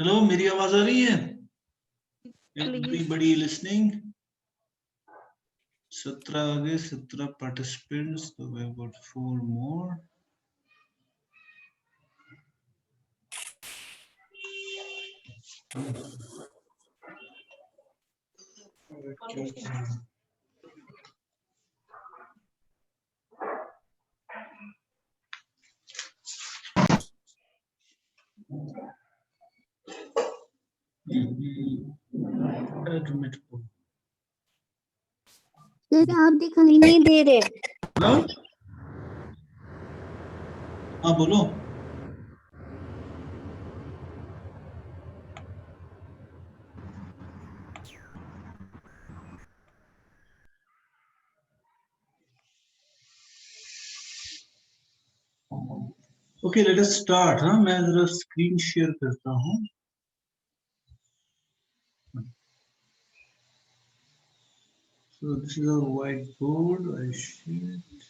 Hello, मेरी आवाज आ रही है? Please. Everybody listening? 17 आ गए, 17 participants, so we have got 4 more. Admit को। सर आप दिखाई नहीं दे रहे। हाँ? हाँ बोलो। Okay, let us start. हाँ, मैं जरा स्क्रीन शेयर करता हूँ। So this is a whiteboard. I share it.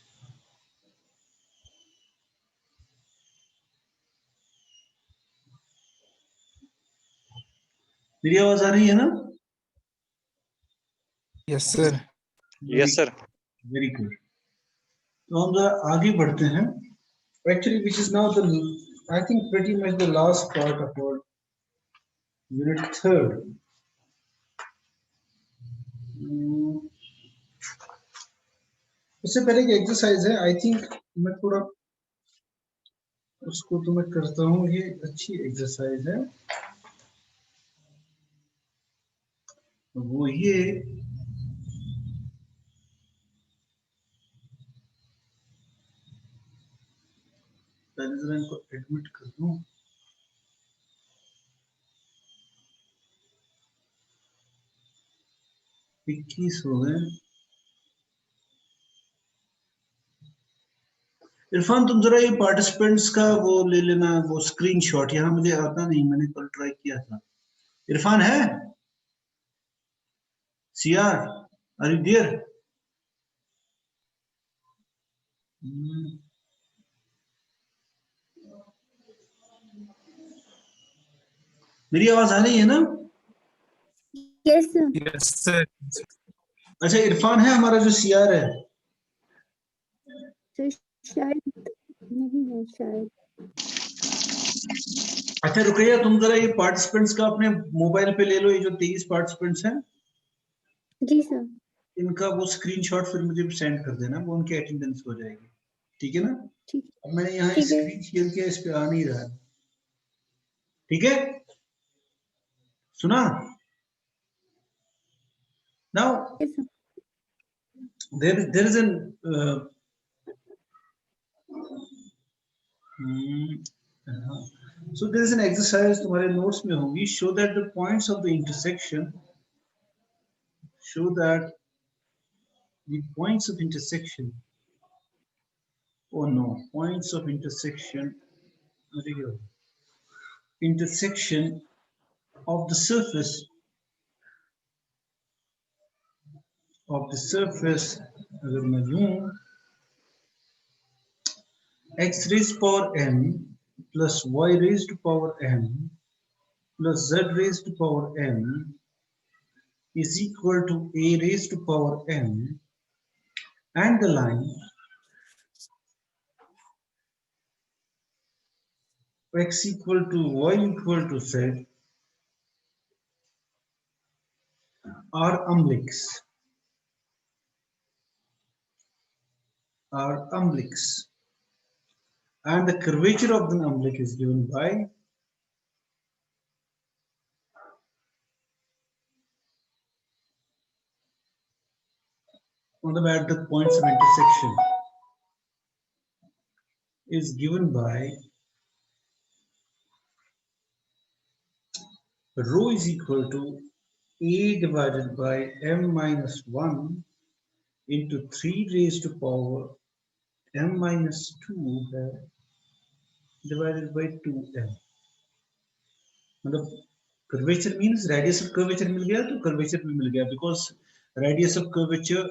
मेरी आवाज आ रही है ना? Yes sir. Yes sir. Very good. तो हम जरा आगे बढ़ते हैं। Actually, which is now the, I think, pretty much the last part of our unit 3rd. उससे पहले एक एक्सरसाइज है, आई थिंक मैं थोड़ा उसको तो मैं करता हूँ। ये अच्छी एक्सरसाइज है। वो ये पहले जरा इनको एडमिट कर दूं। इक्कीस हो गए। इरफान, तुम जरा ये पार्टिसिपेंट्स का वो ले लेना, वो स्क्रीनशॉट। यहाँ मुझे आता नहीं, मैंने कल ट्राई किया था। इरफान है? CR, are you there? मेरी आवाज आ रही है ना? Yes sir. Yes sir. अच्छा, इरफान है हमारा जो सीआर है? तो शायद नहीं है शायद। अच्छा रुकैया, तुम जरा ये पार्टिसिपेंट्स का अपने मोबाइल पे ले लो। ये जो 23 पार्टिसिपेंट्स हैं, जी सर। इनका वो स्क्रीनशॉट फिर मुझे सेंड कर देना, वो उनकी अटेंडेंस हो जाएगी। ठीक है ना? ठीक। अब मैंने यहाँ ठीक है। स्क्रीन शेयर किया, इस पे आ नहीं रहा है। ठीक है, सुना? Now yes sir. there is an so there is an exercise तुम्हारे नोट्स में होगी। show that the points of the intersection oh no, points of intersection of the surface अगर मैं लूं x raised to power n plus y raised to power n plus z raised to power n is equal to a raised to power n, and the line x equal to y equal to z are umbilics. And the curvature of the umbilic is given by at the points of intersection is given by rho is equal to a divided by m minus 1 into 3 raised to power m minus 2 divided by 2m. मतलब curvature means radius of curvature मिल गया, तो curvature भी मिल गया, because radius of curvature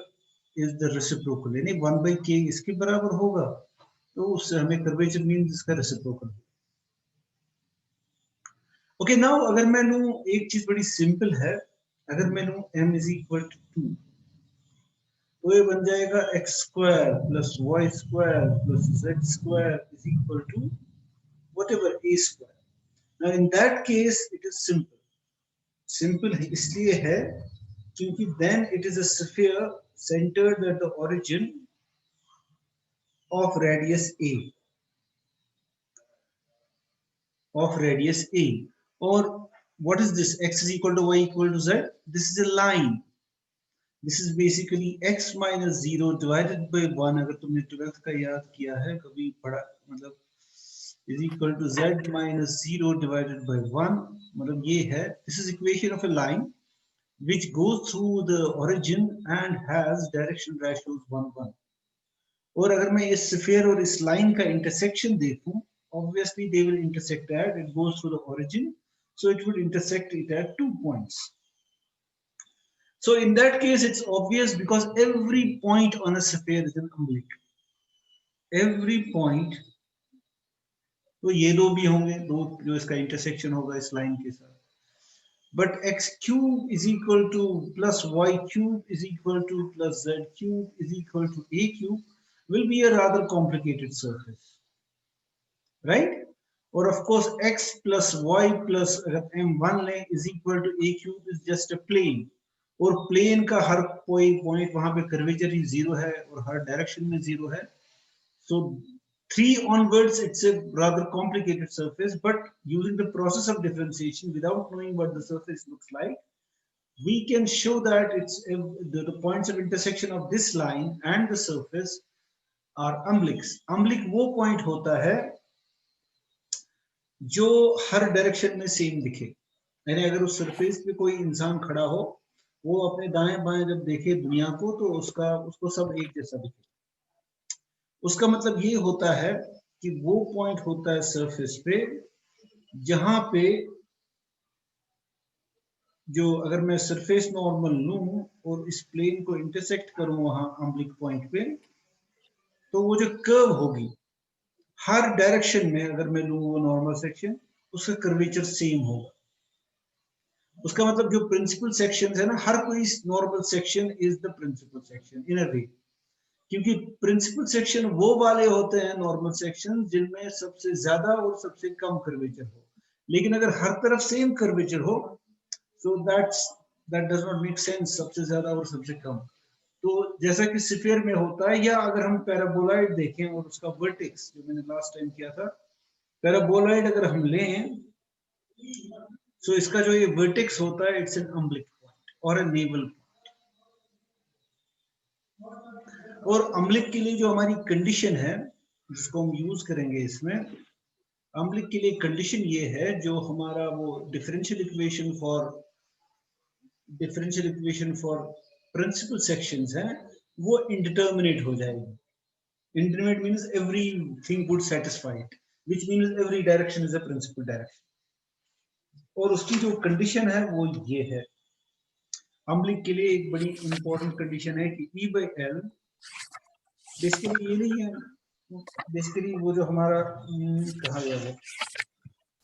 is the reciprocal, यानी 1 by k इसके बराबर होगा, तो उससे हमें curvature means इसका reciprocal। ओके नाउ अगर मैं लूं, एक चीज बड़ी सिंपल है, अगर मैं लूं m इज इक्वल टू 2, तो ये बन जाएगा x square plus Y square plus Z square is equal to whatever a square. Now in that case it is simple. Simple इसलिए है क्योंकि then it is a sphere centered at the origin of radius a, or what is this, x is equal to y equal to z, this is a line, this is basically x minus 0 divided by 1. अगर तुमने 12th का याद किया है कभी पढ़ा, मतलब is equal to z minus 0 divided by 1, मतलब ये है, this is equation of a line which goes through the origin and has direction ratios 1 1. और अगर मैं इस स्फीयर और इस लाइन का इंटरसेक्शन देखूं, obviously they will intersect at, it goes through the origin, so it would intersect it at 2 points. So in that case it's obvious because every point on a sphere is an oblique. Every point, तो ये दो भी होंगे, दो जो इसका intersection होगा इस लाइन के साथ. But x cube is equal to plus y cube is equal to plus z cube is equal to a cube will be a rather complicated surface, right? Or of course x plus y plus m1 ले is equal to a cube is just a plane, और plane का हर कोई point वहां पे curvature ही zero है और हर direction में zero है. So 3 onwards it's a rather complicated surface, but using the process of differentiation without knowing what the surface looks like, we can show that it's the points of intersection of this line and the surface are obliques. Oblique वो point होता है जो हर direction में same दिखे, यानी अगर उस surface पे कोई इंसान खड़ा हो, वो अपने दाएं बाएं जब देखे दुनिया को तो उसको सब एक जैसा दिखे. उसका मतलब ये होता है कि वो पॉइंट होता है सरफेस पे जहां पे जो, अगर मैं सरफेस नॉर्मल लूं और इस प्लेन को इंटरसेक्ट करूं वहां ऑब्लिक पॉइंट पे, तो वो जो कर्व होगी हर डायरेक्शन में, अगर मैं लूं वो नॉर्मल सेक्शन, उसका कर्वेचर सेम होगा. उसका मतलब जो प्रिंसिपल सेक्शंस है ना, हर कोई normal section is the principal section in a way, क्योंकि प्रिंसिपल सेक्शन वो वाले होते हैं नॉर्मल सेक्शन जिनमें सबसे ज्यादा और सबसे कम कर्वेचर हो. लेकिन अगर हर तरफ सेम कर्वेचर हो, so that does not make sense, सबसे ज्यादा और सबसे कम. तो जैसा कि स्फीयर में होता है, या अगर हम पैराबोलॉइड देखें और उसका वर्टेक्स जो मैंने लास्ट टाइम किया था, पैराबोलॉइड अगर हम लें, so इसका जो ये वर्टेक्स होता है इट्स एन ऑब्लिक पॉइंट और अ नेवल पॉइंट. और ऑब्लिक के लिए जो हमारी कंडीशन है जिसको हम यूज करेंगे इसमें, ऑब्लिक के लिए कंडीशन ये है, जो हमारा वो differential equation for principal sections है, वो इंडिटरमिनेट हो जाएगी. Indeterminate means everything would satisfy it, which means every direction is a principal direction. और उसकी जो कंडीशन है वो ये है, ऑब्लिक के लिए एक बड़ी इंपॉर्टेंट कंडीशन है कि E by L बेसिकली ये नहीं है, बेसिकली वो जो हमारा कहा गया है,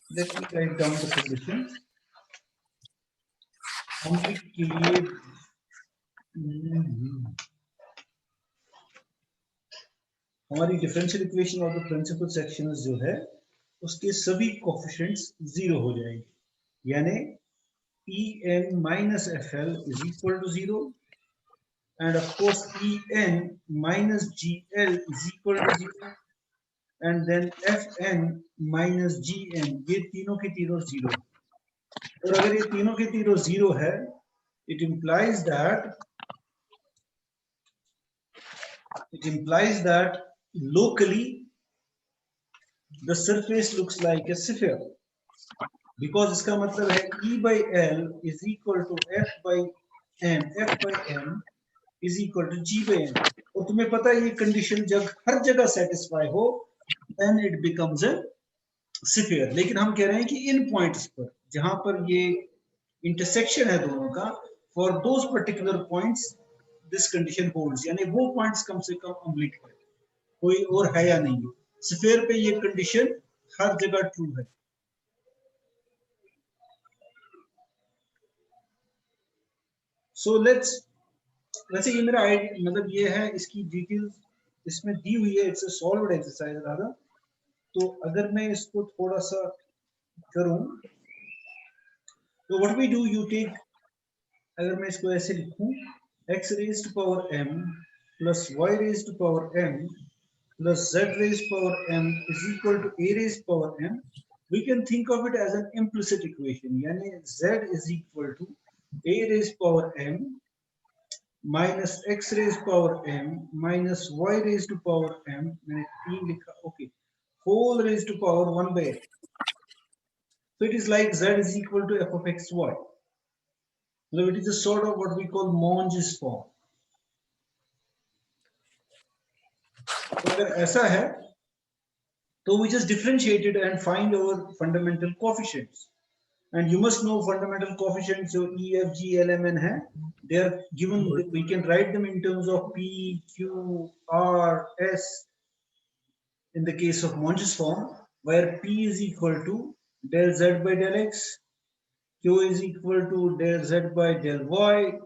let me write down the condition. Oblique के लिए हमारी differential equation of the principal sections जो है उसके सभी कोएफिशिएंट्स जीरो हो जाएंगे, यानी En minus FL is equal to 0, and of course En minus GL is equal to 0, and then Fn minus Gn, ये तीनों के तीनों 0. और अगर ये तीनों के तीनों 0 है, it implies that locally the surface looks like a sphere, because इसका मतलब है E by L is equal to F by M is equal to G by N. और तुम्हें पता है ये कंडीशन जब हर जगह सेटिस्फाई हो then it becomes a sphere. लेकिन हम कह रहे हैं कि इन पॉइंट्स पर जहां पर ये इंटरसेक्शन है दोनों का, for those particular points this condition holds, यानी वो पॉइंट्स कम से कम ऑब्लिक है, कोई और है या नहीं. स्फीयर पे ये कंडीशन हर जगह ट्रू है. सो लेट्स, वैसे ये मेरा मतलब ये है, इसकी डिटेल्स इसमें दी हुई है, it's a solved exercise rather. तो अगर मैं इसको थोड़ा सा करूं, तो what we do, you take, अगर मैं इसको ऐसे लिखूं, x raised to power m plus y raised to power m plus z raised to power m is equal to a raised to power m, we can think of it as an implicit equation, यानी z is equal to a raised to power m minus x raised to power m minus y raised to power m, मैंने 3 लिखा, okay, whole raised to power 1 by x. So it is like z is equal to f of x y. So it is a sort of what we call Monge's form. तो अगर ऐसा है, so we just differentiate it and find our fundamental coefficients. And you must know fundamental coefficients, so E, F, G, L, M, N hai. They are given, we can write them in terms of P, Q, R, S in the case of Monge's form, where P is equal to del Z by del X, Q is equal to del Z by del Y,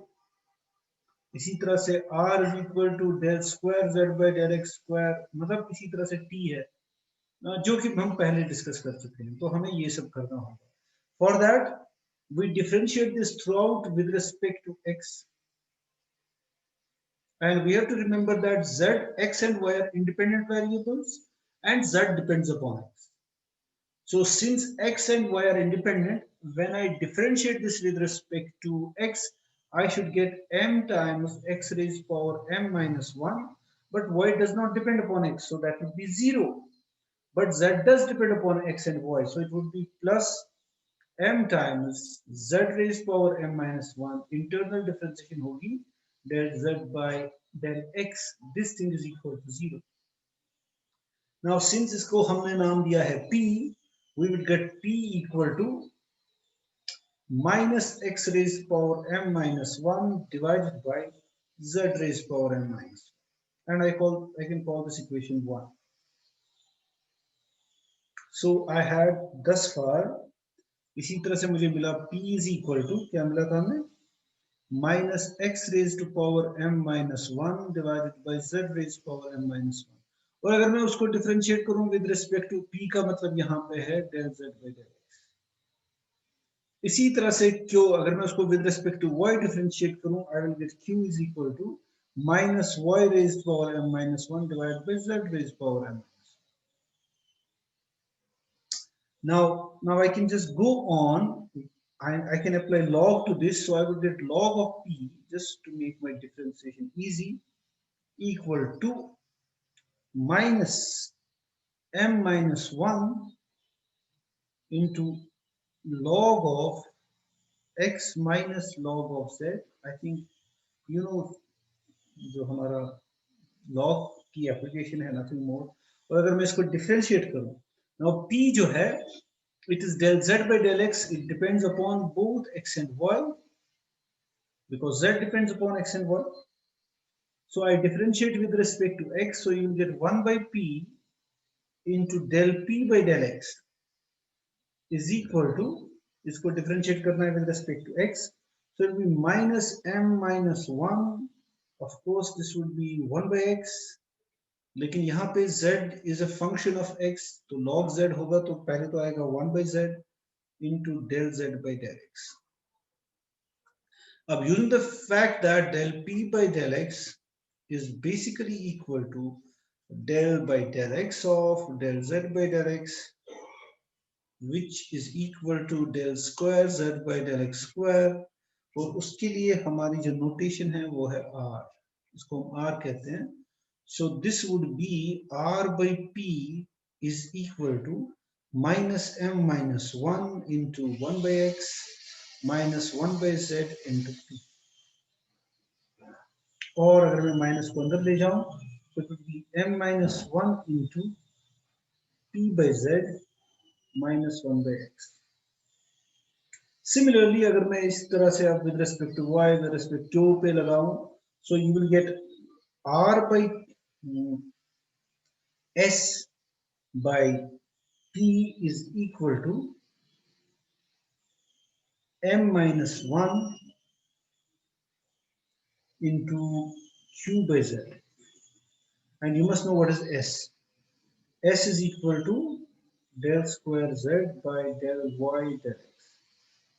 इसी तरह से R is equal to del square Z by del X square, मतलब इसी तरह से T है, जो कि हम पहले डिस्कस कर चुके हैं, तो हमें ये सब करना होगा. For that, we differentiate this throughout with respect to x, and we have to remember that z, x, and y are independent variables, and z depends upon x. So since x and y are independent, when I differentiate this with respect to x, I should get m times x raised to power m minus 1, but y does not depend upon x, so that would be 0. But z does depend upon x and y, so it would be plus m times z raised to power m minus 1, internal differentiation hogi del z by del x, this thing is equal to 0. Now since isko humne naam diya hai p, we will get p equal to minus x raised to power m minus 1 divided by z raised to power m minus 1, and I can call this equation 1. So I had thus far, इसी तरह से मुझे मिला p is equal to, क्या मिला था हमें, minus x raised to power m minus 1 divided by z raised to power m minus 1. और अगर मैं उसको डिफरेंशिएट करूं विद रिस्पेक्ट टू p का मतलब यहाँ पे है del z by del x. इसी तरह से q, अगर मैं उसको with respect to y differentiate करूं, I will get q is equal to minus y raised to power m minus 1 divided by z raised to power m. Now I can just go on. I can apply log to this, so I will get log of p, just to make my differentiation easy, equal to minus m minus 1 into log of x minus log of z. I think you know जो हमारा log की application है, nothing more. और अगर मैं इसको differentiate करूं, now p जो है, it is del z by del x, it depends upon both x and y, because z depends upon x and y. So I differentiate with respect to x, so you will get 1 by p into del p by del x is equal to, इसको differentiate करना है with respect to x, so it will be minus m minus 1, of course this would be 1 by x, लेकिन यहाँ पे z is a function of x, तो log z होगा, तो पहले तो आएगा 1 by z into del z by del x. अब using the fact that del p by del x is basically equal to del by del x of del z by del x, which is equal to del square z by del x square, और उसके लिए हमारी जो notation है वो है r, इसको हम r कहते हैं. So this would be r by p is equal to minus m minus 1 into 1 by x minus 1 by z into p. और अगर मैं माइनस को अंदर ले जाऊं, तो it would be m minus 1 into p by z minus 1 by x. Similarly, अगर मैं इस तरह से अब with respect to y, with respect to q पे लगाऊं, so you will get r by s by p is equal to m minus 1 into q by z, and you must know what is s. S is equal to del square z by del y del x.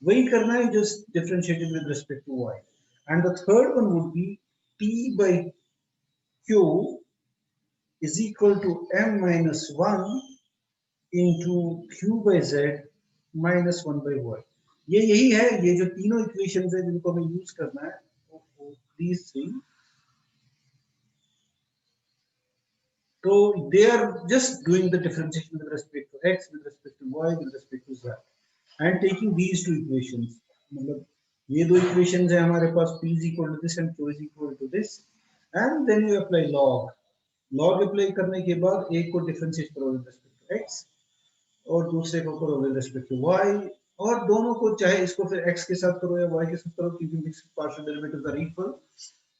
वही करना है, just differentiated with respect to y. And the third one would be t by q is equal to m minus 1 into q by z minus 1 by y. ये यही है, ये जो तीनों equations है जिनको हमें यूज करना है, these three. So they are just doing the differentiation with respect to x, with respect to y, with respect to z, and taking these two equations. मतलब ये दो equations है हमारे पास, p is equal to this and q is equal to this, and then you apply log. Log apply करने के बाद एक को differentiate करो with respect to x और दूसरे को करो with respect to y, और दोनों को चाहे इसको फिर x के साथ करो या y के साथ करो, क्योंकि mixed partial derivatives are equal,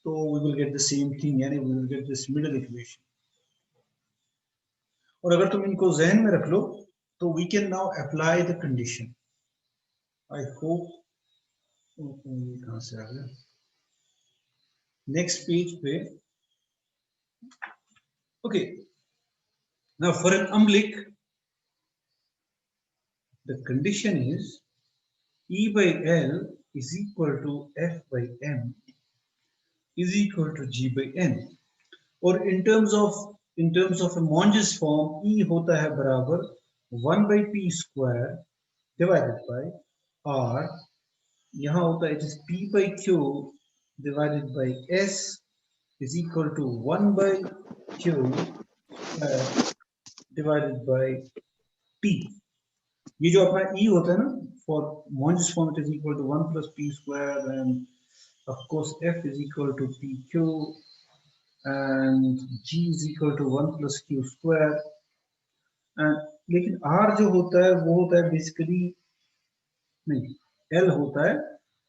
so we will get the same thing, यानी we will get this middle equation. और अगर तुम इनको जहन में रख लो तो we can now apply the condition. I hope कहां से आ गया, next page पे. Okay, now for an umbilic the condition is E by L is equal to F by M is equal to G by N. और in terms of a Monge's form, E होता है बराबर 1 by P square divided by R. यहाँ होता है it is P by Q divided by S is equal to 1 by Q divided by P. ये जो अपना E होता है ना, for Monge's form it is equal to 1 plus P square, and of course F is equal to PQ, and G is equal to 1 plus Q square. and लेकिन R जो होता है वो होता है बेसिकली, नहीं, L होता है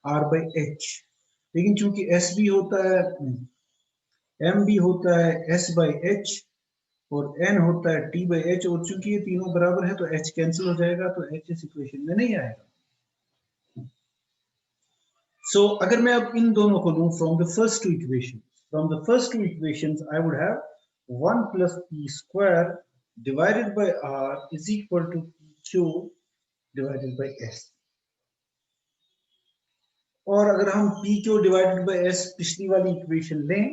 R by H, लेकिन चूंकि S भी होता है, M भी होता है S by H, और n होता है t by h, और चूंकि ये तीनों बराबर है तो h कैंसिल हो जाएगा, तो h इस इक्वेशन में नहीं आएगा. सो अगर मैं अब इन दोनों को लूं from the first two equations, I would have 1 plus p square divided by r is equal to q divided by s. और अगर हम pq divided by s पिछली वाली इक्वेशन लें,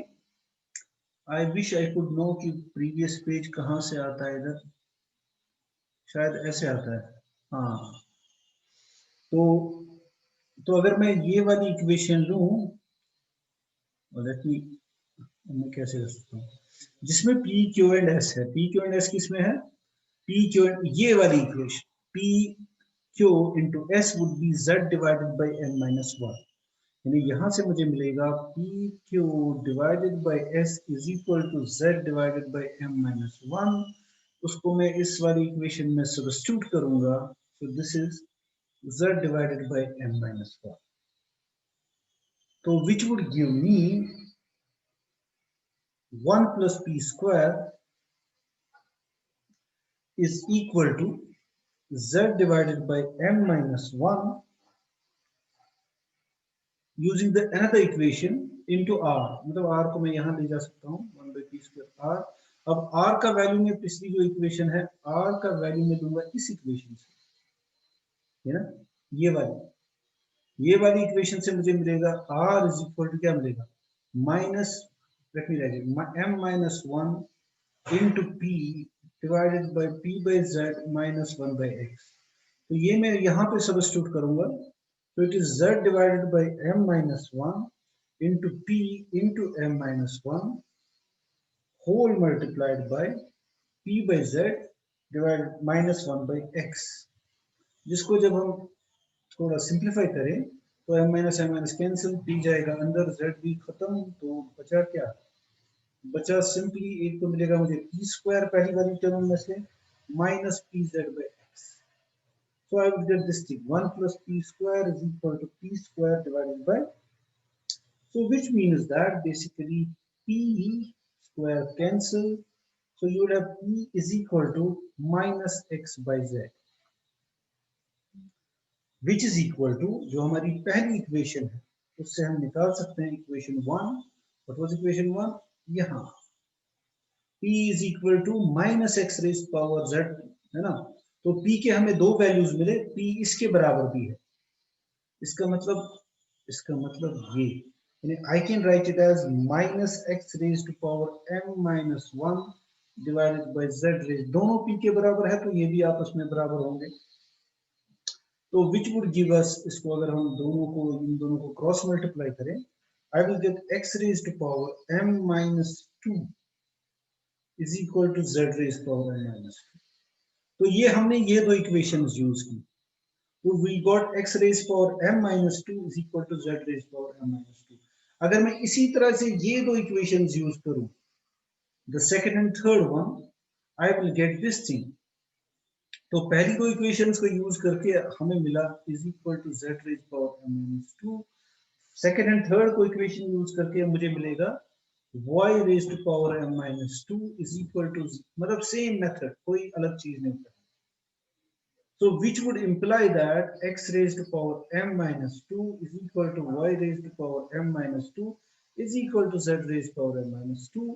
I wish I could know कि previous page कहाँ से आता है, इधर शायद ऐसे आता है. हाँ, तो अगर मैं ये वाली इक्वेशन लूं, मैं कैसे कर सकता हूँ, जिसमें P Q एंड S है. P Q एंड S किसमें है? P Q, ये वाली equation P Q into S would be Z divided by n minus 1. यानी यहां से मुझे मिलेगा P Q divided by S is equal to Z divided by m minus 1. उसको मैं इस वाली इक्वेशन में सब्स्टिट्यूट करूंगा, so this is Z divided by m minus 1. So which would give me 1 plus p square is equal to Z divided by m minus 1 using the another equation into r. मतलब r को मैं यहाँ ले जा सकता हूँ 1 by p square r. अब r का वैल्यू में पिछली जो इक्वेशन है, r का वैल्यू में दूंगा इस इक्वेशन से, है ना, ये वाली इक्वेशन से मुझे मिलेगा r is equal to क्या मिलेगा, minus, let me write it, m minus 1 into p divided by p by z minus 1 by x. तो ये मैं यहाँ पे सब्स्टिट्यूट करूंगा, so it is z divided by m minus 1 into p into m minus 1 whole multiplied by p by z divided minus 1 by x. जिसको जब हम थोड़ा सिंप्लीफाई करें तो m minus कैंसिल, p जाएगा अंदर, z भी खत्म, तो बचा क्या, बचा सिंपली एक तो मिलेगा मुझे p स्क्वायर पहली वाली टर्म में से minus pz by x. So I will get this thing 1 plus p square is equal to p square divided by, so which means that basically p square cancel, so you would have p is equal to minus x by z, which is equal to जो हमारी पहली equation है उससे हम निकाल सकते हैं equation 1 what was equation 1? यहाँ p is equal to minus X raise power z, है ना। तो p के हमें दो वैल्यूज मिले, p इसके बराबर भी है। इसका मतलब ये, यानी I can write it as minus X raise to power m minus 1 divided by z raise. दोनों p के बराबर है तो ये भी आपस में बराबर होंगे। तो विच वुड गिव अस, इसको अगर हम इन दोनों को क्रॉस मल्टीप्लाई करें, I will get x raise to power m minus 2 is equal to z raise power m minus 2। तो ये हमने ये दो इक्वेशंस यूज की। तो we got x raised power m minus 2 is equal to z raised power m minus 2। अगर मैं इसी तरह से ये दो इक्वेशंस यूज करूं, the second and third one, I will get this thing। तो पहली दो इक्वेशंस को यूज करके हमें मिला is equal to z raised power m minus 2। Second and third को इक्वेशन यूज करके मुझे मिलेगा y raised to power m minus 2 is equal to, मतलब सेम मेथड, कोई अलग चीज नहीं करना। So which would imply that x raised to power m minus 2 is equal to y raised to power m minus 2 is equal to z raised to power m minus 2,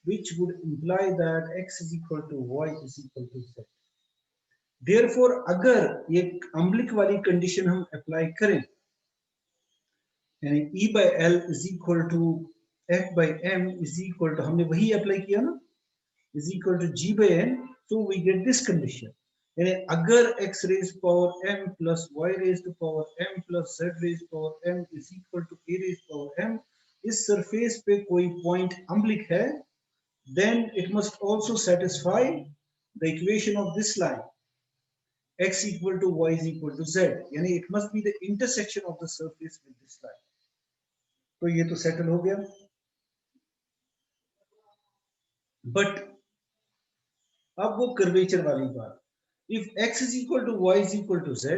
which would imply that x is equal to y is equal to z। Therefore, अगर ये अम्बलिक वाली condition हम apply करें, यानी E by L is equal to F by M is equal to, हमने वही apply किया ना, is equal to G by N, so we get this condition। यानी अगर x raised power m plus y raised to power m plus z raised power m is equal to a raised power m, इस surface पे कोई point अम्बलिक है, then it must also satisfy the equation of this line x equal to y is equal to z, यानी it must be the intersection of the surface with this line। तो ये तो settle हो गया। But अब वो curvature वाली बात, if x is equal to y is equal to z,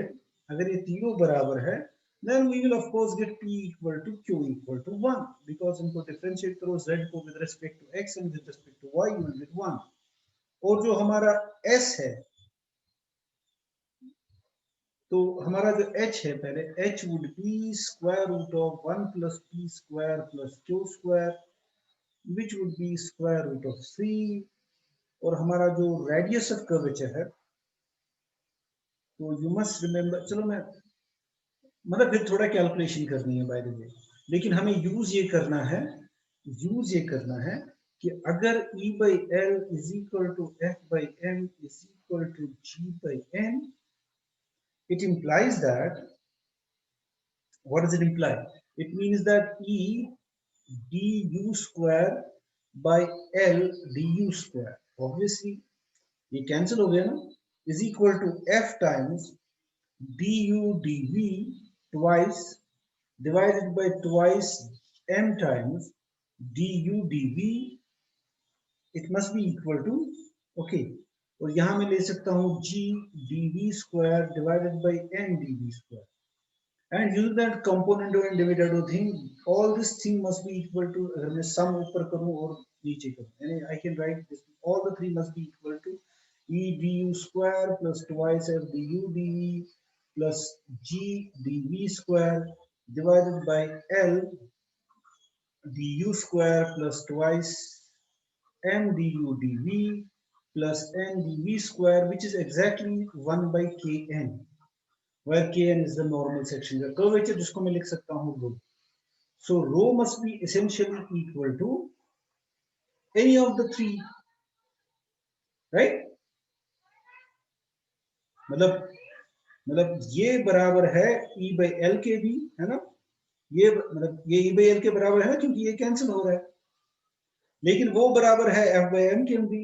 अगर ये तीनों बराबर है, then we will of course get p equal to q equal to 1, because इनको डिफरेंशिएट करो, z को with respect to x and with respect to y, you will get 1। और जो हमारा s है, तो हमारा जो h है, पहले h would be square root of 1 plus p square plus q square, which would be square root of 3। और हमारा जो रेडियस ऑफ कर्वेचर है, तो यू मस्ट रिमेंबर, चलो मैं मतलब फिर थोड़ा कैलकुलेशन करनी है बाय द वे, लेकिन हमें यूज ये करना है कि अगर E by L is equal to F by M is equal to G by N, it implies that, what does it imply? It means that E du square by L du square, obviously ये cancel हो गया ना, is equal to F times du dv twice divided by twice m times du dv, it must be equal to, okay, और यहां मैं ले सकता हूं g dv square divided by n dv square, and use that component and divider thing, all this thing must be equal to, अगर मैं सम ऊपर करूं और नीचे करूं, यानी I can write this, all the three must be equal to e du square plus twice f du dv plus g dv square divided by L du square plus twice m du dv plus n dv square, which is exactly 1 by kn, where kn is the normal section, the curvature जिसको मैं लिख सकता हूँ rho। So rho must be essentially equal to any of the three, right? मतलब ये बराबर है E by L के भी, है ना, ये मतलब ये E by L के बराबर है ना, क्योंकि ये कैंसिल हो रहा है, लेकिन वो बराबर है F by M के भी,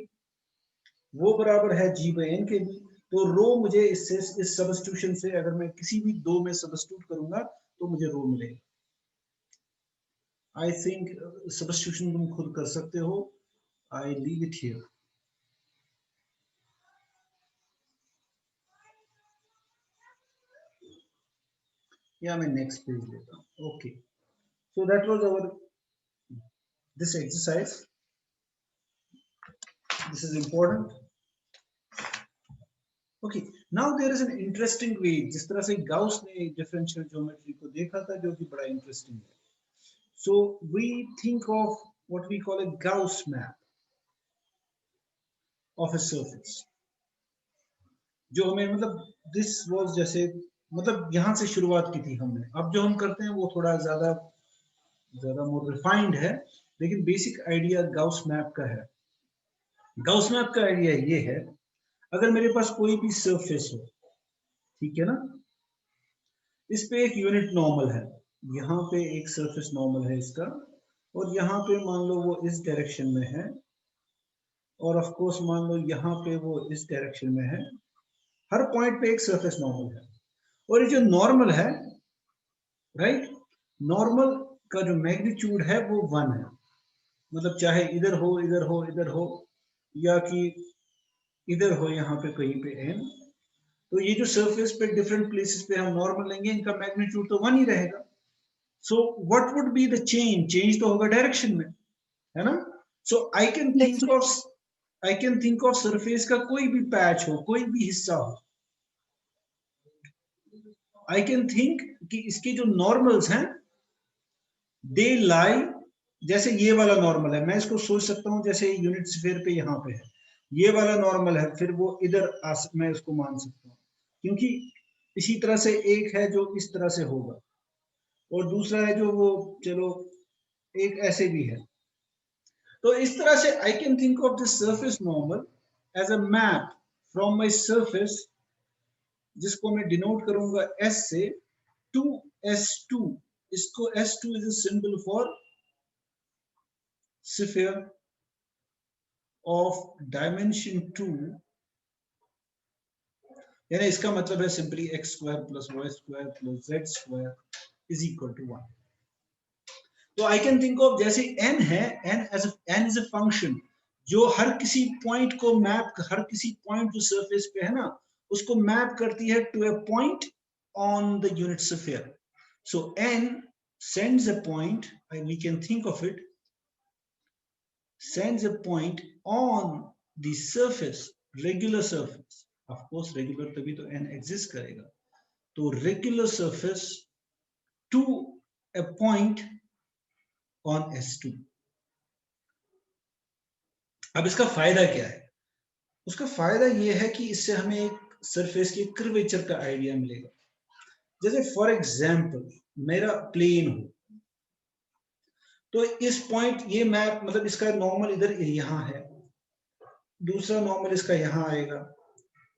वो बराबर है G by N के भी। तो रो मुझे इससे, इस सबस्टिट्यूशन से, अगर मैं किसी भी दो में सबस्टिट्यूट करूंगा तो मुझे रो मिलेगा। आई थिंक सबस्टिट्यूशन तुम खुद कर सकते हो, आई लीव इट हियर। या मैं नेक्स्ट पेज लेता हूँ। Okay, so that was our this exercise, this is important. Okay, now there is an interesting way, जिस तरह से गाउस ने डिफरेंशियल ज्योमेट्री को देखा था, जो कि बड़ा इंटरेस्टिंग है। So we think of what we call a Gauss map of a surface, जो हमें मतलब this was जैसे मतलब यहाँ से शुरुआत की थी हमने, अब जो हम करते हैं वो थोड़ा ज्यादा मोर रिफाइंड है, लेकिन बेसिक आइडिया गाउस मैप का है। गाउस मैप का आइडिया ये है, अगर मेरे पास कोई भी सरफेस हो, ठीक है ना, इस पे एक यूनिट नॉर्मल है, यहाँ पे एक सरफेस नॉर्मल है इसका, और यहाँ पे मान लो वो इस डायरेक्शन में है, और ऑफ कोर्स मान लो यहाँ पे वो इस डायरेक्शन में है, हर पॉइंट पे एक सरफेस नॉर्मल है, और ये जो नॉर्मल है, राइट, नॉर्मल का जो मैग्नीट्यूड है वो 1 है, मतलब चाहे इधर हो इधर हो इधर हो, या कि इधर हो यहाँ पे कहीं पे n, तो ये जो सरफेस पे डिफरेंट प्लेसेस पे हम नॉर्मल लेंगे, इनका मैग्नीट्यूड तो 1 ही रहेगा। So what would be the change तो होगा डायरेक्शन में, है ना। So I can think of surface का कोई भी पैच हो, कोई भी हिस्सा हो, आई कैन थिंक कि इसके जो नॉर्मल्स हैं दे लाई, जैसे ये वाला नॉर्मल है, मैं इसको सोच सकता हूं जैसे यूनिट स्फीयर पे यहाँ पे है, ये वाला नॉर्मल है, फिर वो इधर मैं उसको मान सकता हूँ, क्योंकि इसी तरह से एक है जो इस तरह से होगा, और दूसरा है जो वो चलो एक ऐसे भी है। तो इस तरह से I can think of this surface normal as a map from my surface, जिसको मैं डिनोट करूंगा S से, टू S2, इसको S2 is a symbol for sphere of dimension 2, यानी इसका मतलब है simply x square plus y square plus z square is equal to 1। तो आई कैन थिंक ऑफ जैसे n है, n इज अ फंक्शन जो हर किसी पॉइंट को मैप, हर किसी पॉइंट जो सरफेस पे है ना उसको मैप करती है to a point on the unit sphere. So n sends a point, we can think of it, sends a point on the surface, regular surface, of course regular तभी तो n exist करेगा, तो regular surface to a point on S2। अब इसका फायदा क्या है? उसका फायदा यह है कि इससे हमें एक सरफेस की कर्वेचर का आइडिया मिलेगा। जैसे फॉर एग्जांपल मेरा प्लेन हो, तो इस पॉइंट, ये मैप मतलब इसका नॉर्मल इधर यहां है, दूसरा नॉर्मल इसका यहां आएगा,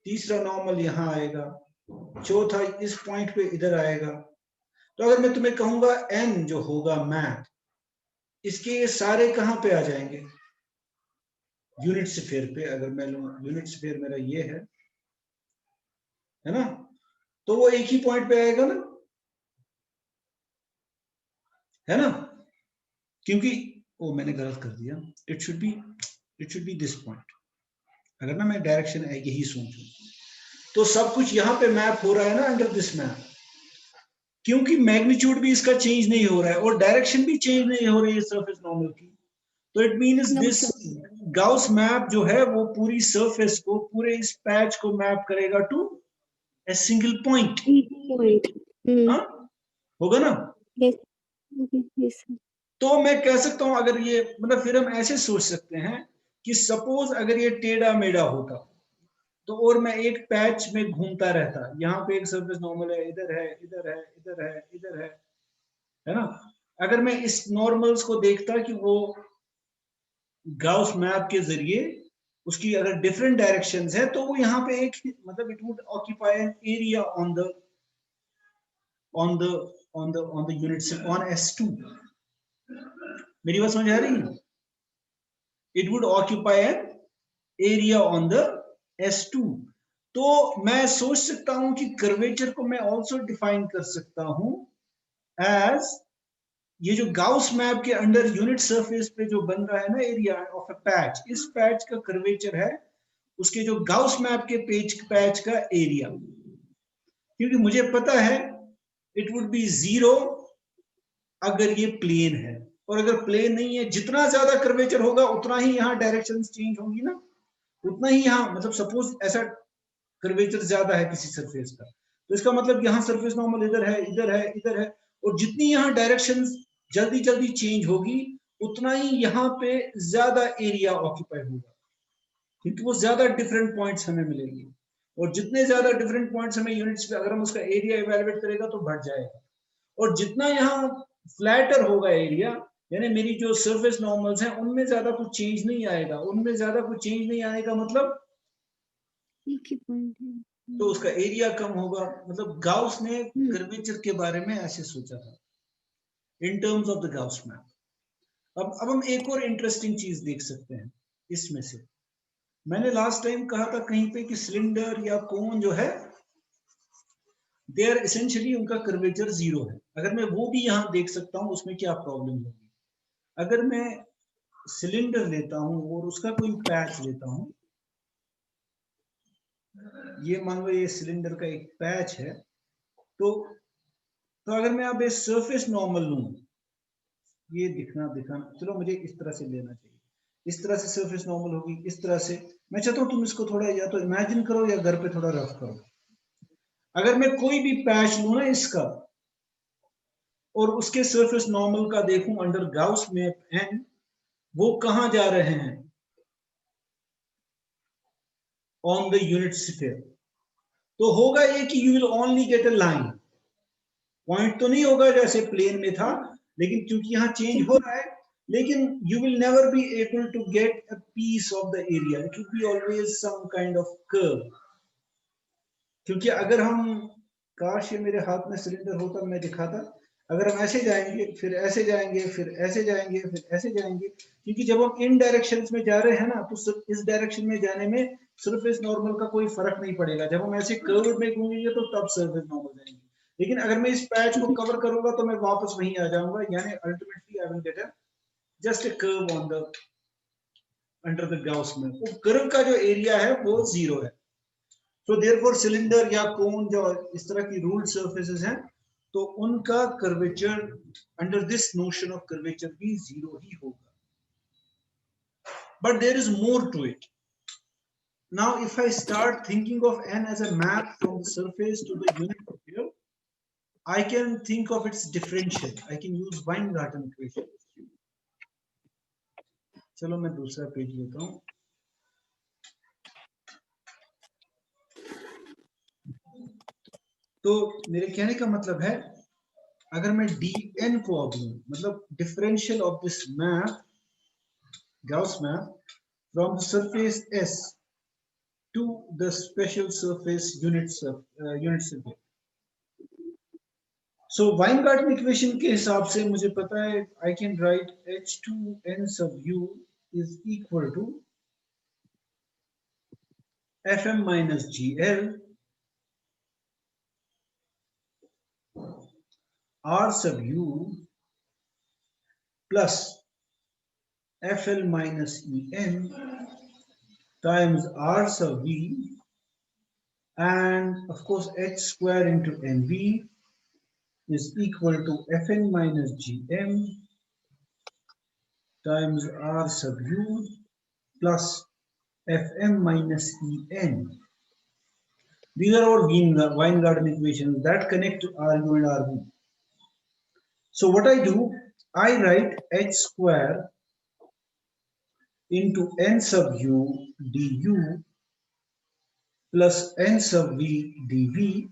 तीसरा नॉर्मल यहां आएगा, चौथा इस पॉइंट पे इधर आएगा। तो अगर मैं तुम्हें कहूंगा n जो होगा मैप, इसके ये सारे कहां पे आ जाएंगे? यूनिट स्फीयर पे। अगर मैं लूं यूनिट स्फीयर मेरा ये है ना, तो वो एक ही पॉइंट पे आएगा ना, है ना, क्योंकि वो मैंने गलत कर दिया, it should be this point. अगर ना मैं डायरेक्शन यही सोचूं तो सब कुछ यहाँ पे मैप हो रहा है ना अंडर दिस मैप, क्योंकि मैग्नीट्यूड भी इसका चेंज नहीं हो रहा है और डायरेक्शन भी चेंज नहीं हो रही है सरफेस नॉर्मल की। तो it means No, this sir. Gauss map जो है वो पूरी सरफेस को, पूरे इस पैच को मैप करेगा to a single point. Point. हाँ, होगा ना। Yes. Okay. Yes, sir. तो मैं कह सकता हूं, अगर ये मतलब फिर हम ऐसे सोच सकते हैं कि सपोज अगर ये टेढ़ा मेढ़ा होता तो, और मैं एक पैच में घूमता रहता, यहाँ पे एक सरफेस नॉर्मल है, इधर है इधर है इधर है इधर है ना, अगर मैं इस नॉर्मल्स को देखता कि वो गाउस मैप के जरिए उसकी अगर डिफरेंट डायरेक्शंस है, तो वो यहाँ पे एक मतलब it would occupy an area on the unit on S2। मेरी बात समझ आ रही है? It would occupy an area on the S2। तो मैं सोच सकता हूं कि कर्वेचर को मैं ऑल्सो डिफाइन कर सकता हूं एज ये जो गाउस मैप के अंडर यूनिट सरफेस पे जो बन रहा है ना एरिया ऑफ अ पैच, इस पैच का कर्वेचर है उसके जो गाउस मैप के पैच का एरिया, क्योंकि मुझे पता है इट वुड बी 0 अगर ये प्लेन है, और अगर प्लेन नहीं है, जितना ज्यादा कर्वेचर होगा उतना ही यहाँ डायरेक्शन चेंज होगी ना, उतना ही यहाँ, मतलब सपोज ऐसा कर्वेचर ज्यादा है किसी सरफेस का, तो इसका मतलब यहाँ सरफेस नॉर्मल इधर है इधर है इधर है, और जितनी यहाँ डायरेक्शन जल्दी जल्दी चेंज होगी उतना ही यहाँ पे ज्यादा एरिया ऑक्यूपाई होगा, क्योंकि वो ज्यादा डिफरेंट पॉइंट्स हमें मिलेंगे, और जितने ज्यादा डिफरेंट पॉइंट्स हमें यूनिट्स पे अगर हम उसका एरिया इवेलुएट करेगा तो बढ़ जाएगा। और जितना यहाँ फ्लैटर होगा एरिया, यानी मेरी जो सरफेस नॉर्मल्स हैं उनमें ज्यादा कुछ चेंज नहीं आएगा, उनमें ज्यादा कुछ चेंज नहीं आने का मतलब एक ही पॉइंट है। तो उसका एरिया कम होगा। मतलब गाउस ने कर्वेचर के बारे में ऐसे सोचा था in terms of the Gauss map. अब हम एक और इंटरेस्टिंग चीज देख सकते हैं इसमें से। मैंने लास्ट टाइम कहा था कहीं पे कि सिलेंडर या कोन जो है दे आर एसेंशियली उनका कर्वेचर 0 है। अगर मैं वो भी यहां देख सकता हूं उसमें क्या प्रॉब्लम होगी। अगर मैं सिलेंडर लेता हूं और उसका कोई पैच लेता हूं, ये मान लो ये सिलेंडर का एक पैच है, तो अगर मैं अब इस सरफेस नॉर्मल लूं, ये दिखाना चलो मुझे इस तरह से लेना चाहिए, इस तरह से सरफेस नॉर्मल होगी, इस तरह से। मैं चाहता हूं तुम इसको थोड़ा या तो इमेजिन करो या घर पे थोड़ा रफ करो। अगर मैं कोई भी पैच लूं ना इसका और उसके सरफेस नॉर्मल का देखूं अंडर गाउस मैप एन, वो कहां जा रहे हैं ऑन द यूनिट स्फीयर, तो होगा ये कि you will only get a line. Point तो नहीं होगा जैसे प्लेन में था, लेकिन क्योंकि यहाँ चेंज हो रहा है, लेकिन you will never be able to get a piece of the area, it will be always some kind of curve. क्योंकि अगर हम, काश ये मेरे हाथ में सिलेंडर होता मैं दिखाता, अगर हम ऐसे जाएंगे फिर ऐसे जाएंगे फिर ऐसे जाएंगे फिर ऐसे जाएंगे, क्योंकि जब हम इन डायरेक्शंस में जा रहे हैं ना तो इस डायरेक्शन में जाने में सरफेस नॉर्मल का कोई फर्क नहीं पड़ेगा। जब हम ऐसे कर्व में घूमेंगे तो तब सरफेस नॉर्मल जाएंगे। लेकिन अगर मैं इस पैच को कवर करूंगा तो मैं वापस वहीं आ जाऊंगा, यानी ultimately I will get a just a curve on the under the Gauss map. वो कर्व का जो एरिया है वो 0 है। तो देयरफॉर सिलेंडर या कोन जो इस तरह की रूल्ड सरफेसेस हैं, तो उनका curvature under this notion of curvature भी 0 ही होगा। But there is more to it. Now if I start thinking of n as a map from the surface to the unit sphere, I can think of its differential. I can use Weingarten equation. चलो मैं दूसरा page लेता हूं। तो मेरे कहने का मतलब है, अगर मैं dn को अब लूं, मतलब differential of this map, Gauss map, from the surface S to the special surface unit surface. So Weingarten equation के हिसाब से मुझे पता है I can write H2n sub u is equal to Fm minus GL R sub u plus FL minus En times R sub v, and of course H square into Nv is equal to Fn minus Gm times R sub u plus Fm minus En. These are all Weingarten equations that connect to Ru and Rv. So what I do, I write H square into N sub u du plus N sub v dv.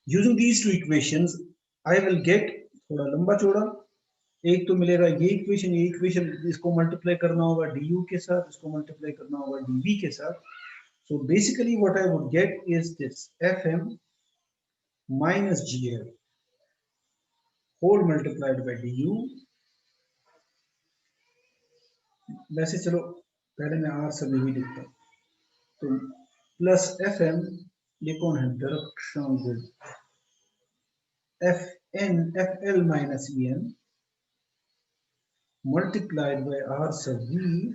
Using these two equations, I will get थोड़ा लंबा चौड़ा, एक तो मिलेगा ये equation इसको multiply करना होगा du के साथ, इसको मल्टीप्लाई करना होगा dv के साथ. So basically what I would get is this Fm minus gl whole multiplied by du. वैसे चलो पहले मैं r सब भी लिखता हूँ, तो प्लस Fm, ये कौन है, direction good, Fl minus En multiplied by r sub v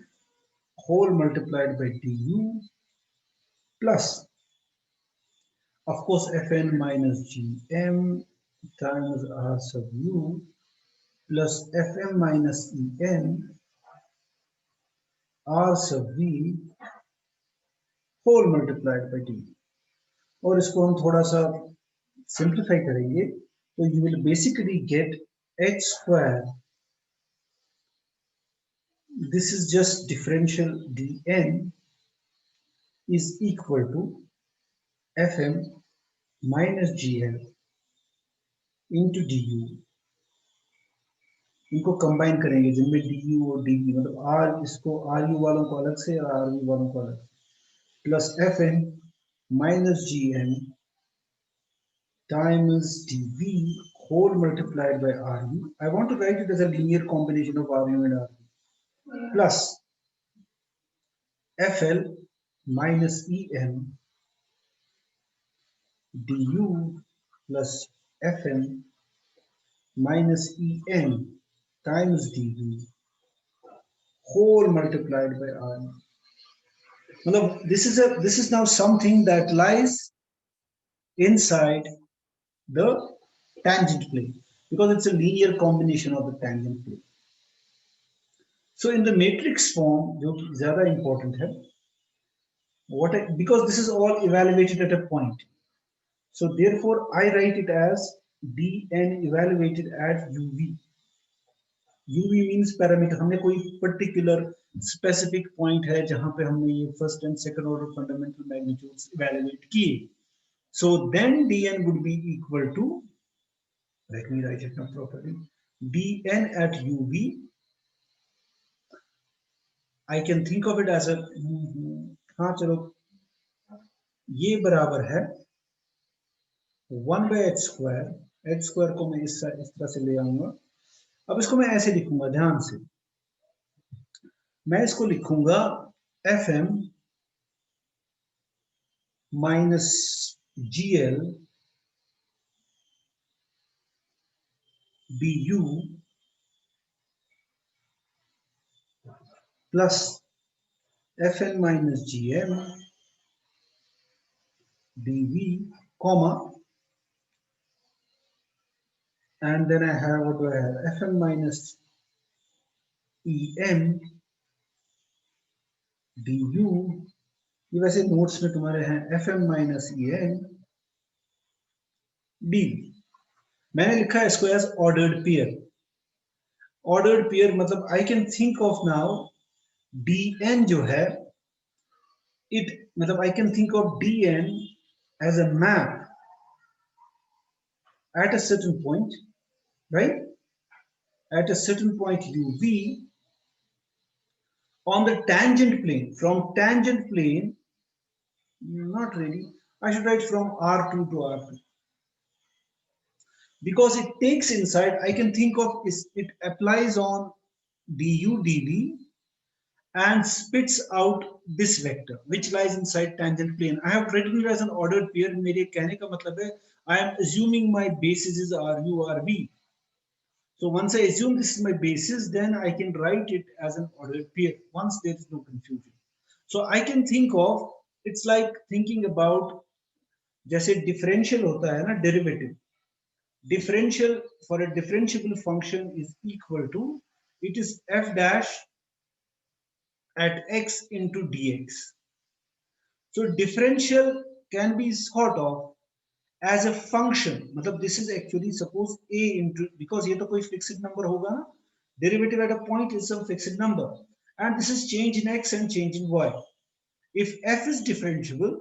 whole multiplied by du plus of course Fn minus Gm times r sub u plus Fm minus En r sub v whole multiplied by d. और इसको हम थोड़ा सा simplify करेंगे So you will basically get h square. This is just differential dn is equal to fm minus gl into du. इनको combine करेंगे जिनमें du और dv मतलब r इसको ru वालों को अलग से और rv वालों को अलग plus fn minus gn times dv whole multiplied by ru. I want to write it as a linear combination of ru and rv plus fl minus en du plus fn minus en times dv whole multiplied by r. This is now something that lies inside the tangent plane because it's a linear combination of the tangent plane. So in the matrix form, जो कि ज़्यादा important है, because this is all evaluated at a point. So therefore, I write it as dn evaluated at uv. uv means parameter. हमने कोई particular specific point है जहां पे हमने ये first and second order fundamental magnitudes evaluate किए. So then dn would be equal to, let me write it now properly, dn at uv. I can think of it as a, हाँ चलो, ये बराबर है 1 by h square. h square को मैं इस तरह से ले आऊंगा. अब इसको मैं ऐसे लिखूंगा, ध्यान से मैं इसको लिखूंगा fm minus gl du plus fn minus gm dv comma, and then I have, what do I have, fm minus en du. ये वैसे नोट्स में तुम्हारे हैं fm minus en dv. मैंने लिखा है इसको as ordered pair. Ordered pair मतलब I can think of now dn जो है, it मतलब I can think of dn as a map at a certain point, right? At a certain point uv on the tangent plane. From tangent plane, not really, I should write from r2 to r2 because it takes inside, I can think of it applies on du dv and spits out this vector which lies inside tangent plane. I have written it as an ordered pair. मेरे कहने का मतलब है I am assuming my basis is ru rv. So once I assume this is my basis, then I can write it as an ordered pair once there is no confusion. So I can think of, it's like thinking about जैसे differential होता है ना, derivative. Differential for a differentiable function is equal to, it is f dash at x into dx. So differential can be thought of as a function. मतलब this is actually suppose a into, because ये तो कोई fixed number होगा ना, derivative at a point is some fixed number, and this is change in x and change in y. If f is differentiable,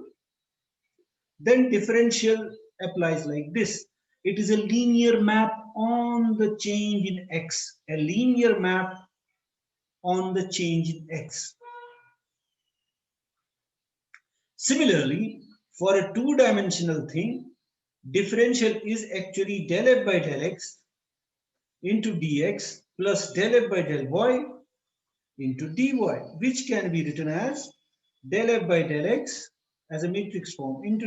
then differential applies like this. It is a linear map on the change in x, a linear map on the change in x. Similarly, for a two-dimensional thing, differential is actually del f by del x into dx plus del f by del y into dy, which can be written as del f by del x as a matrix form into